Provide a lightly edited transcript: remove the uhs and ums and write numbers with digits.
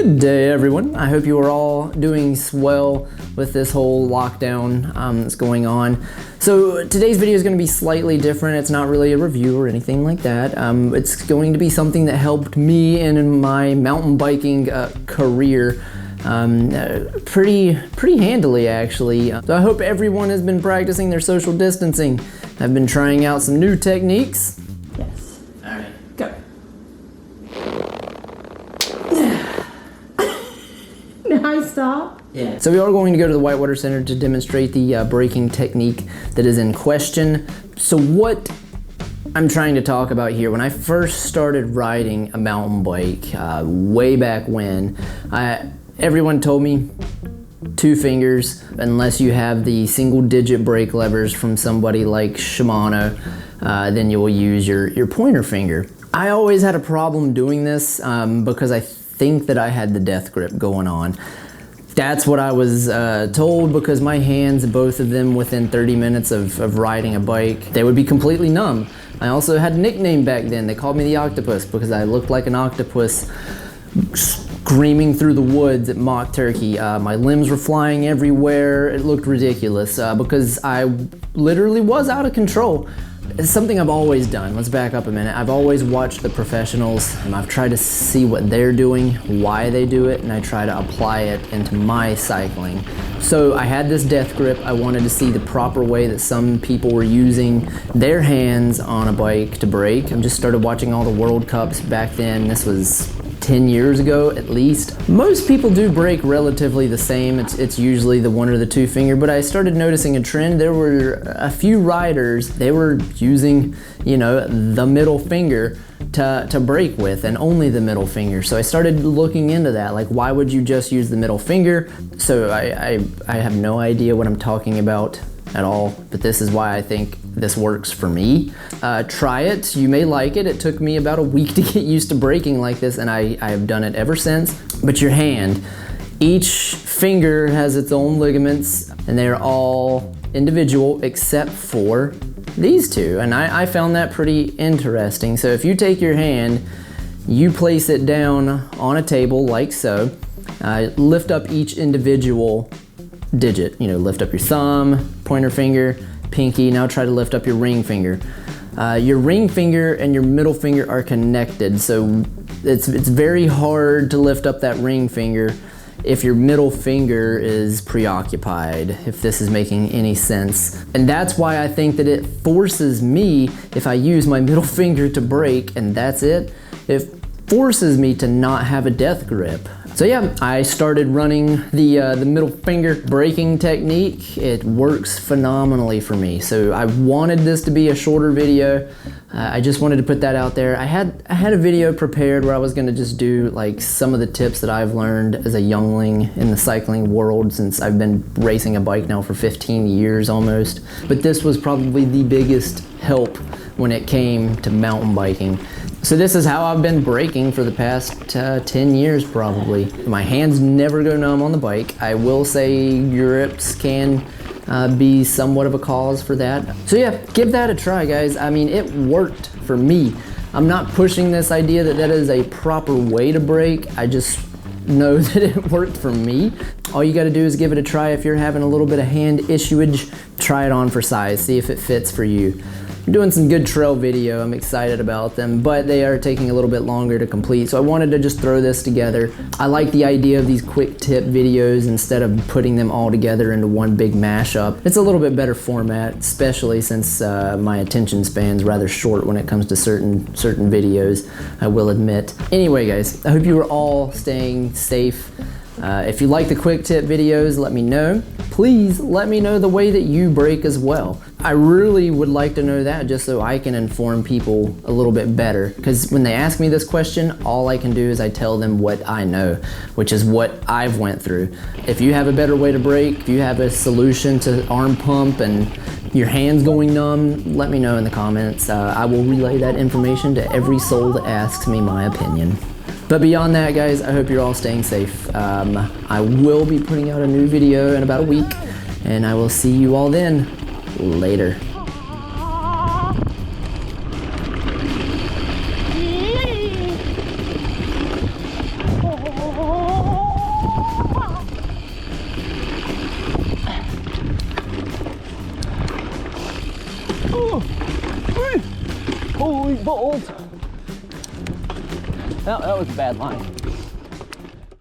Good day, everyone. I hope you are all doing swell with this whole lockdown that's going on. So today's video is going to be slightly different. It's not really a review or anything like that. It's going to be something that helped me in my mountain biking career pretty handily, actually. So I hope everyone has been practicing their social distancing. I've been trying out some new techniques. Yes. All right, go. Now stop. Yeah. So we are going to go to the Whitewater Center to demonstrate the braking technique that is in question. So what I'm trying to talk about here, when I first started riding a mountain bike way back when, everyone told me 2 fingers, unless you have the single digit brake levers from somebody like Shimano, then you will use your pointer finger. I always had a problem doing this because I think that I had the death grip going on. That's what I was told, because my hands, both of them within 30 minutes of riding a bike, they would be completely numb. I also had a nickname back then. They called me the octopus because I looked like an octopus screaming through the woods at mock turkey. My limbs were flying everywhere. It looked ridiculous because I literally was out of control. It's something I've always done. Let's back up a minute. I've always watched the professionals, and I've tried to see what they're doing, why they do it, and I try to apply it into my cycling. So I had this death grip. I wanted to see the proper way that some people were using their hands on a bike to brake. I just started watching all the World Cups back then. This was 10 years ago at least. Most people do brake relatively the same. It's usually the 1 or the 2 finger, but I started noticing a trend. There were a few riders, they were using, the middle finger to brake with, and only the middle finger. So I started looking into that, like, why would you just use the middle finger? So I have no idea what I'm talking about at all, but this is why I think this works for me. Try it, you may like it. It took me about a week to get used to braking like this, and I have done it ever since. But your hand, each finger has its own ligaments, and they're all individual except for these 2, and I found that pretty interesting. So if you take your hand, you place it down on a table like so, lift up each individual digit. Lift up your thumb, pointer finger, pinky. Now try to lift up your ring finger. Your ring finger and your middle finger are connected, so it's very hard to lift up that ring finger if your middle finger is preoccupied, if this is making any sense. And that's why I think that it forces me, if I use my middle finger to brake and that's it forces me to not have a death grip. So yeah, I started running the middle finger braking technique. It works phenomenally for me. So I wanted this to be a shorter video. I just wanted to put that out there. I had a video prepared where I was gonna just do like some of the tips that I've learned as a youngling in the cycling world, since I've been racing a bike now for 15 years almost. But this was probably the biggest help when it came to mountain biking. So this is how I've been braking for the past 10 years probably. My hands never go numb on the bike. I will say grips can be somewhat of a cause for that. So yeah, give that a try, guys. I mean, it worked for me. I'm not pushing this idea that is a proper way to brake. I just know that it worked for me. All you gotta do is give it a try. If you're having a little bit of hand issuage, try it on for size, see if it fits for you. I'm doing some good trail video. I'm excited about them, but they are taking a little bit longer to complete. So I wanted to just throw this together. I like the idea of these quick tip videos instead of putting them all together into one big mashup. It's a little bit better format, especially since my attention span's rather short when it comes to certain videos, I will admit. Anyway, guys, I hope you are all staying safe. If you like the quick tip videos, let me know. Please let me know the way that you brake as well. I really would like to know that, just so I can inform people a little bit better. Because when they ask me this question, all I can do is I tell them what I know, which is what I've went through. If you have a better way to brake, if you have a solution to arm pump and your hands going numb, let me know in the comments. I will relay that information to every soul that asks me my opinion. But beyond that, guys, I hope you're all staying safe. I will be putting out a new video in about a week, and I will see you all then. Later. Oh. Oh, holy balls. That was a bad line.